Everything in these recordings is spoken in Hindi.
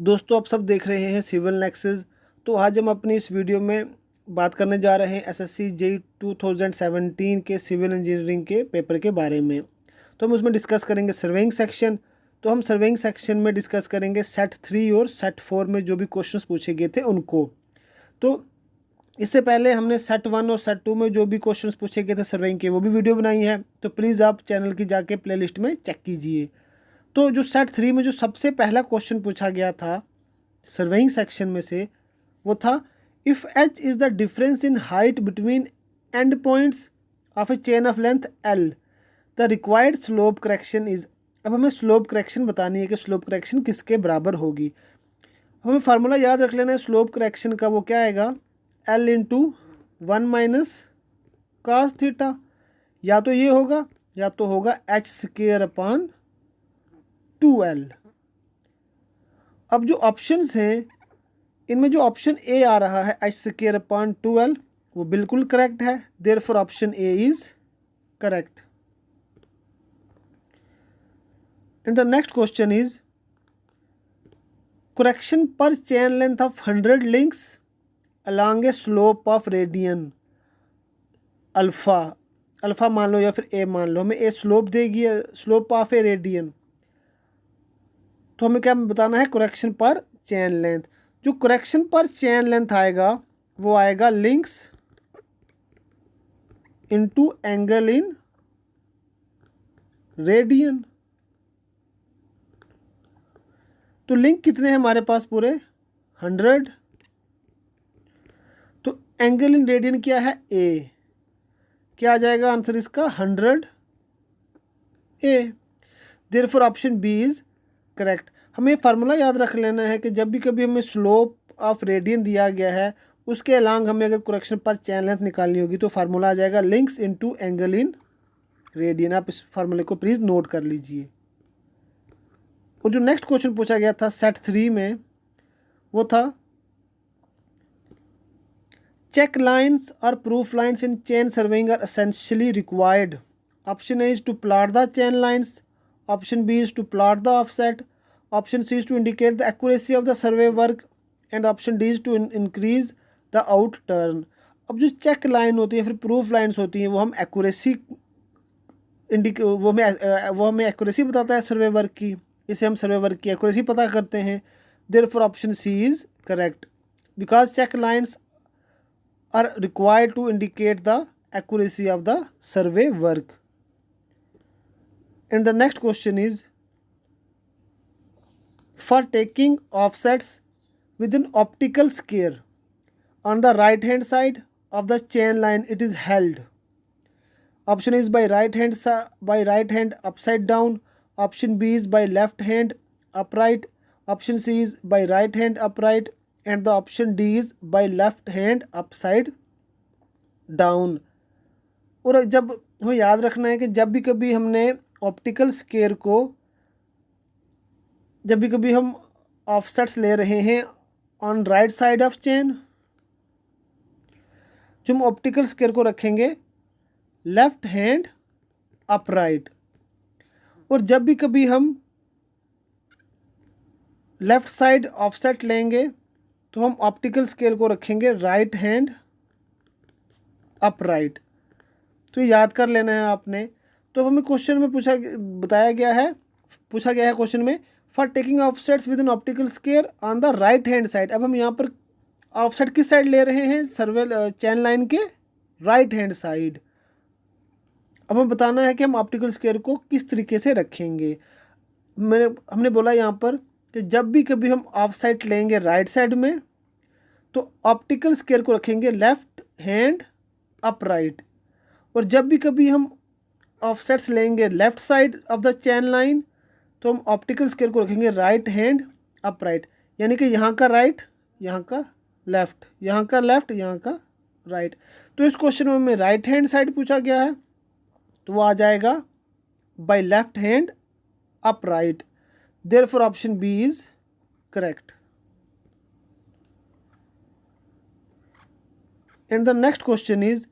दोस्तों आप सब देख रहे हैं सिविल नेक्सस। तो आज हम अपनी इस वीडियो में बात करने जा रहे हैं एसएससी जेईई 2017 के सिविल इंजीनियरिंग के पेपर के बारे में। तो हम उसमें डिस्कस करेंगे सर्वेइंग सेक्शन। तो हम सर्वेइंग सेक्शन में डिस्कस करेंगे सेट 3 और सेट 4 में जो भी क्वेश्चंस पूछे गए थे उनको। तो इससे पहले हमने सेट 1 और सेट 2 में जो भी क्वेश्चंस पूछे गए थे सर्वेइंग के वो भी वीडियो बनाई है, तो प्लीज़ आप चैनल की जाके प्लेलिस्ट में चेक कीजिए। तो जो सेट 3 में जो सबसे पहला क्वेश्चन पूछा गया था सर्वेइंग सेक्शन में से वो था if H is the difference in height between and points of A chain of length L the required slope correction is. अब हमें स्लोप करेक्शन बतानी है कि स्लोप करेक्शन किसके बराबर होगी। हमें फार्मूला याद रख लेना है स्लोप करेक्शन का। वो क्या आएगा, L into 1 minus cos theta. या तो ये होगा या तो होगा एच स्क्वेयर अपॉन 2l। अब जो ऑप्शंस हैं इनमें जो ऑप्शन ए आ रहा है एच स्क्वेयर अपॉन 2l वो बिल्कुल करेक्ट है, therefore option A is correct. And the next question is correction per chain length of 100 links along a slope of radian alpha. Alpha मान लो या फिर ए मान लो, हमें ए स्लोप देगी, स्लोप ऑफ ए रेडियन। तो हमें क्या बताना है, करेक्शन पर चेन लेंथ। जो करेक्शन पर चेन लेंथ आएगा वो आएगा links into angle in radian. तो लिंक कितने हैं हमारे पास, पूरे 100। तो एंगल इन रेडियन क्या है, ए। क्या आ जाएगा आंसर इसका, 100 A. Therefore option B is correct. हमें फार्मूला याद रख लेना है कि जब भी कभी हमें स्लोप ऑफ रेडियन दिया गया है उसके अलॉन्ग हमें अगर करेक्शन पर चेन लेंथ निकालनी होगी तो फार्मूला आ जाएगा links into angle in radian. आप इस फार्मूले को प्लीज़ नोट कर लीजिए। और जो नेक्स्ट क्वेश्चन पूछा गया था सेट 3 में वो था चेक लाइन्स और proof lines in chain surveying are essentially required. Option A is to plot the chain lines, option B is to plot the offset, option C is to indicate the accuracy of the survey work and option D is to increase the out turn। अब जो चेक लाइन होती है फिर प्रूफ लाइन्स होती हैं वो हम एक्यूरेसी वो हमें एक्यूरेसी बताता है सर्वे वर्क की, इसे हम सर्वे वर्क की एक्यूरेसी पता करते हैं। Therefore option C is correct because check lines are required to indicate the accuracy of the survey work. And the next question is for taking offsets with an optical scale on the right hand side of the chain line it is held. Option is by right hand upside down, option B is by left hand upright, option C is by right hand upright and the option D is by left hand upside down। और जब हमें याद रखना है कि जब भी कभी हमने ऑप्टिकल स्केयर को, जब भी कभी हम ऑफसेट्स ले रहे हैं on right side of chain, जो हम ऑप्टिकल स्केयर को रखेंगे लेफ्ट हैंड अपराइट। और जब भी कभी हम लेफ्ट साइड ऑफसेट लेंगे तो हम ऑप्टिकल स्केल को रखेंगे राइट हैंड अपराइट। तो याद कर लेना है आपने। तो हमें क्वेश्चन में पूछा गया है क्वेश्चन में for taking offsets with an optical square on the right hand side. अब हम यहाँ पर ऑफसेट किस साइड ले रहे हैं, सर्वे चेन लाइन के राइट हैंड साइड। अब हमें बताना है कि हम ऑप्टिकल स्केयर को किस तरीके से रखेंगे। हमने बोला यहाँ पर कि जब भी कभी हम ऑफसेट लेंगे राइट साइड में तो ऑप्टिकल स्केयर को रखेंगे लेफ्ट हैंड अपराइट। और जब भी कभी हम ऑफसेट्स लेंगे left side of the chain line तो हम ऑप्टिकल स्केयर को रखेंगे राइट हैंड अपराइट। यानी कि यहाँ का राइट, यहाँ का लेफ्ट, यहाँ का लेफ्ट, यहाँ का राइट। तो इस क्वेश्चन में हमें राइट हैंड साइड पूछा गया है तो वो आ जाएगा by left hand upright. Therefore option B is correct. And the next question is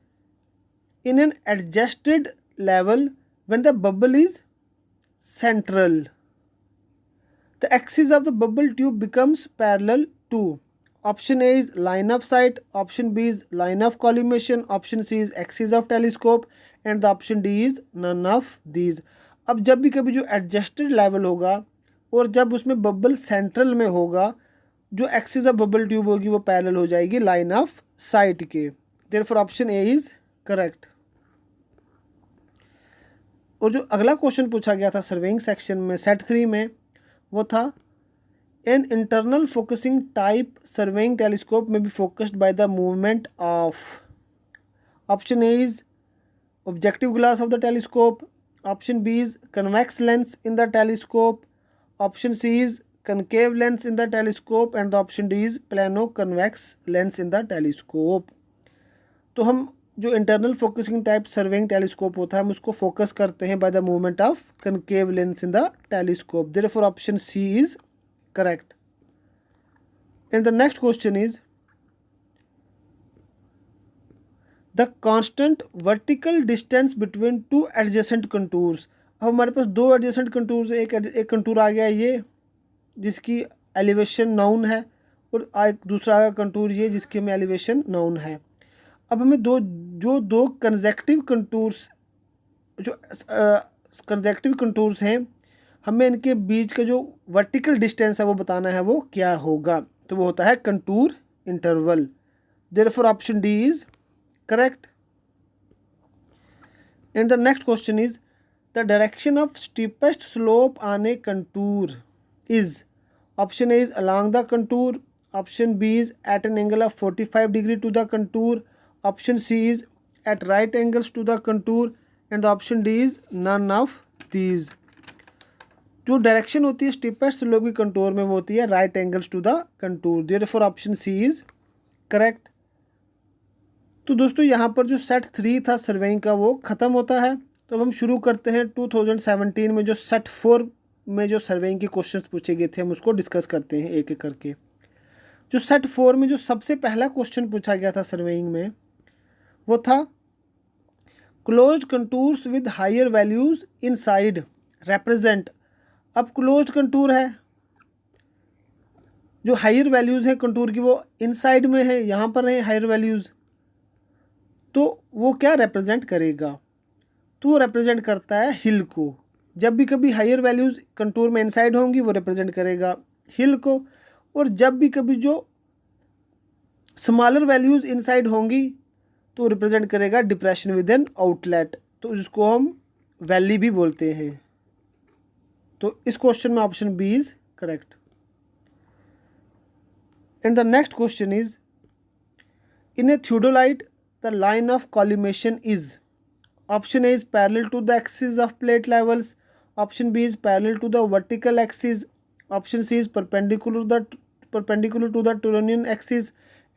in an adjusted level when the bubble is central The axis of the bubble tube becomes parallel to. Option A is line of sight, option B is line of collimation, option C is axis of telescope and the option D is none of these. अब जब भी कभी जो एडजस्टेड लेवल होगा और जब उसमें बबल सेंट्रल में होगा, जो एक्सिस ऑफ बबल ट्यूब होगी वो पैरेलल हो जाएगी लाइन ऑफ साइट के। Therefore option A is correct. और जो अगला क्वेश्चन पूछा गया था सर्वेइंग सेक्शन में सेट 3 में, वो था an internal focusing type surveying telescope में be focused by the movement of. Option A is objective glass of the telescope, option B is convex lens in the telescope, option C is concave lens in the telescope and the option D is plano convex lens in the telescope। तो हम जो internal focusing type surveying telescope होता है हम उसको फोकस करते हैं by the movement of concave lens in the telescope. Therefore option C is correct. And the next question is the constant vertical distance between two adjacent contours. अब हमारे पास दो एडजेसेंट कंटूर्स, एक कंटूर आ गया ये जिसकी एलिवेशन नाउन है और एक दूसरा कंटूर ये जिसकी हमें एलिवेशन नाउन है। अब हमें दो कंसेक्टिव कंटूर्स जो कंसेक्टिव कंटूर्स हैं हमें इनके बीच का जो वर्टिकल डिस्टेंस है वो बताना है, वो क्या होगा। तो वो होता है contour interval. Therefore option D is correct. And the next question is the direction of steepest slope on A contour is. Option A is along the contour, option B is at an angle of 45 degree to the contour, option C is at right angles to the contour and the option D is none of these। जो डायरेक्शन होती है स्टीपेस्ट स्लोप की कंटूर में वो होती है right angles to the contour. Therefore option C is correct. तो दोस्तों यहाँ पर जो सेट 3 था सर्वेइंग का वो ख़त्म होता है। तो अब हम शुरू करते हैं 2017 में जो सेट 4 में जो सर्वेइंग के क्वेश्चंस पूछे गए थे हम उसको डिस्कस करते हैं एक एक करके। जो सेट 4 में जो सबसे पहला क्वेश्चन पूछा गया था सर्वेइंग में वो था closed contours with higher values inside represent. अब क्लोज्ड कंटूर है, जो हायर वैल्यूज है कंटूर की वो इनसाइड में है, यहाँ पर है हायर वैल्यूज, तो वो क्या रिप्रेजेंट करेगा। तो वो रिप्रेजेंट करता है हिल को। जब भी कभी हायर वैल्यूज़ कंटूर में इनसाइड होंगी वो रिप्रेजेंट करेगा हिल को, और जब भी कभी जो स्मॉलर वैल्यूज़ इनसाइड होंगी तो रिप्रेजेंट करेगा डिप्रेशन विद एन आउटलेट, तो जिसको हम वैली भी बोलते हैं। तो इस क्वेश्चन में option B is correct. And the next question is in a theodolite the line of collimation is. Option A is parallel to the axis of plate levels, option B is parallel to the vertical axis, option C is perpendicular to the Turonian axis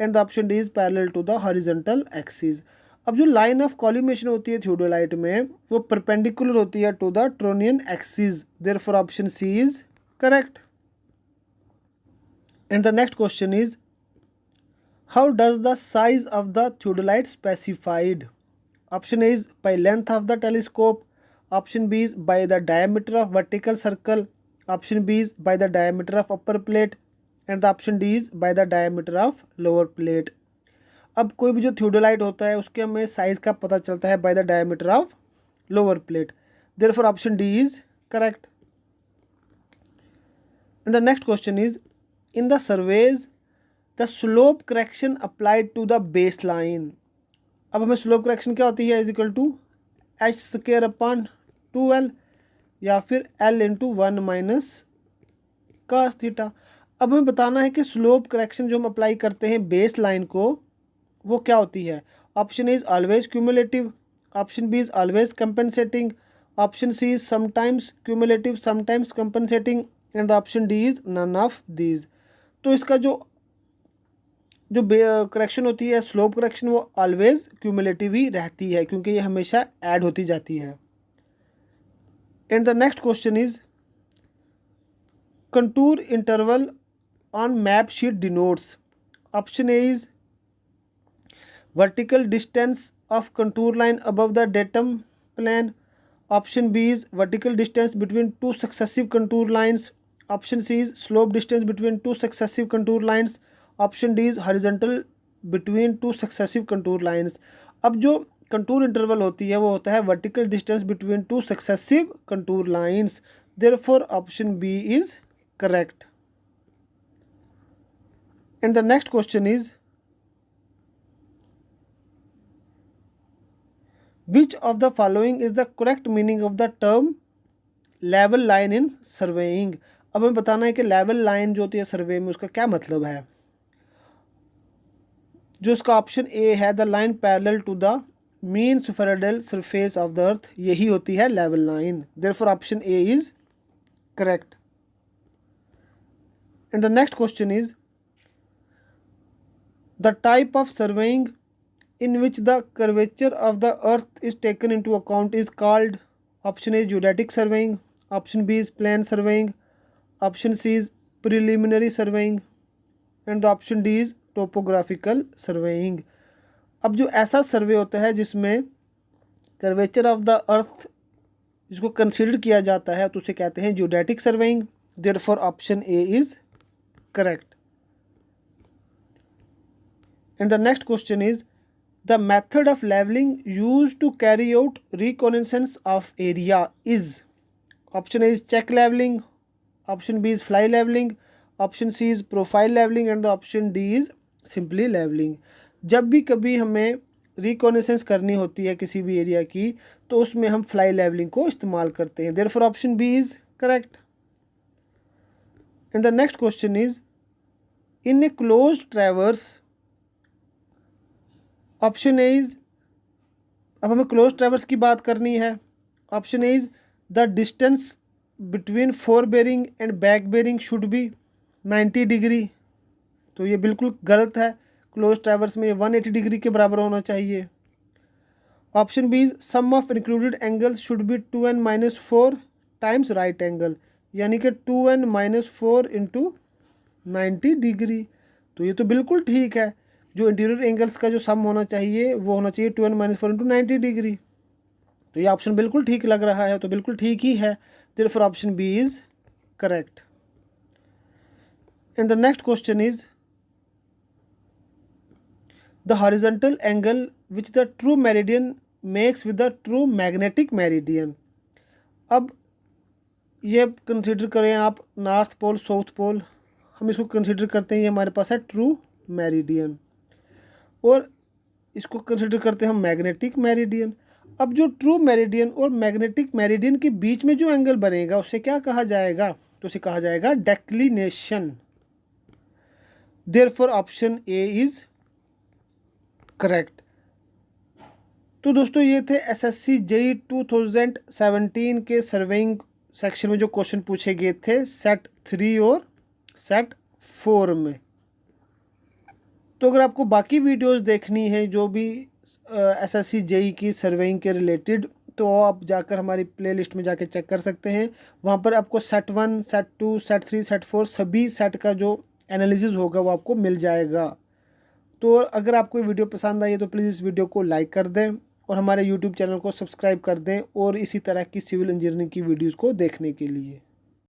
and the option D is parallel to the horizontal axis। अब जो लाइन ऑफ कॉलिमेशन होती है थियोडोलाइट में वो परपेंडिकुलर होती है to the trunnion axis. Therefore option C is correct. And the next question is how does the size of the theodolite specified. Option A is by length of the telescope, option B is by the diameter of vertical circle, option B is by the diameter of upper plate and the option D is by the diameter of lower plate। अब कोई भी जो थियोडोलाइट होता है उसके हमें साइज का पता चलता है by the diameter of lower plate. Therefore option D is correct. And the next question is in the surveys the slope correction applied to the base line. अब हमें स्लोप करेक्शन क्या होती है is equal to H square upon 2l या फिर l into 1 minus cos theta. अब हमें बताना है कि स्लोप करेक्शन जो हम अप्लाई करते हैं बेस लाइन को वो क्या होती है। Option A is always cumulative, option B is always compensating, option C is sometimes cumulative sometimes compensating and the option D is none of these. तो इसका जो करेक्शन होती है स्लोप करेक्शन वो ऑलवेज क्यूमुलेटिव ही रहती है क्योंकि ये हमेशा ऐड होती जाती है। And the next question is contour interval on map sheet denotes. Option A is vertical distance of contour line above the datum plane, option B is vertical distance between two successive contour lines, option C is slope distance between two successive contour lines, option D is horizontal between two successive contour lines. अब जो कंटूर इंटरवल होती है वो होता है vertical distance between two successive contour lines, therefore option B is correct. And the next question is which of the following is the correct meaning of the term level line in surveying. अब हमें बताना है कि लेवल लाइन जो होती है सर्वे में उसका क्या मतलब है। जो इसका ऑप्शन ए है, the line parallel to the mean spheroidal surface of the earth, यही होती है level line, therefore option A is correct. And the next question is the type of surveying in which the curvature of the earth is taken into account is called, option A is geodetic surveying, option B is plane surveying, option C is preliminary surveying and the option D is topographical surveying। अब जो ऐसा सर्वे होता है जिसमें कर्वेचर ऑफ द अर्थ जिसको कंसीडर किया जाता है तो उसे कहते हैं geodetic surveying, therefore option A is correct. And the next question is the method of leveling used to carry out reconnaissance of area is, option A is check leveling, option B is fly leveling, option C is profile leveling and the option D is simply leveling। जब भी कभी हमें रिकॉनेसेंस करनी होती है किसी भी एरिया की तो उसमें हम फ्लाई लेवलिंग को इस्तेमाल करते हैं, therefore option B is correct. And the next question is in a closed traverse, option A is, अब हमें क्लोज ट्रैवर्स की बात करनी है, option A is the distance between fore bearing and back bearing should be 90 degree, तो ये बिल्कुल गलत है। क्लोज ट्रैवर्स में ये 180 डिग्री के बराबर होना चाहिए। Option B is sum of included angles should be 2n-4 times right angle, यानी कि 2n-4 इंटू 90 डिग्री, तो ये तो बिल्कुल ठीक है। जो इंटीरियर एंगल्स का जो सम होना चाहिए वो होना चाहिए 2n-4 इंटू 90 डिग्री, तो ये ऑप्शन बिल्कुल ठीक लग रहा है, तो बिल्कुल ठीक ही है, therefore option B is correct. And the next question is the horizontal angle which the true meridian makes with the true magnetic meridian. अब ये कंसिडर करें आप नॉर्थ पोल साउथ पोल, हम इसको कंसिडर करते हैं ये हमारे पास है ट्रू मेरिडियन और इसको कंसिडर करते हैं हम मैग्नेटिक मेरिडियन। अब जो ट्रू मेरिडियन और मैग्नेटिक मेरिडियन के बीच में जो एंगल बनेगा उसे क्या कहा जाएगा, तो उसे कहा जाएगा declination, therefore option A is correct. तो दोस्तों ये थे एसएससी जेईई 2017 के सर्वेइंग सेक्शन में जो क्वेश्चन पूछे गए थे सेट 3 और सेट 4 में। तो अगर आपको बाकी वीडियोस देखनी है जो भी एसएससी जेईई की सर्वेइंग के रिलेटेड, तो आप जाकर हमारी प्लेलिस्ट में जाके चेक कर सकते हैं। वहाँ पर आपको सेट 1, सेट 2, सेट 3, सेट 4 सभी सेट का जो एनालिसिस होगा वो आपको मिल जाएगा। तो अगर आपको ये वीडियो पसंद आई है तो प्लीज़ इस वीडियो को लाइक कर दें और हमारे यूट्यूब चैनल को सब्सक्राइब कर दें और इसी तरह की सिविल इंजीनियरिंग की वीडियोज़ को देखने के लिए।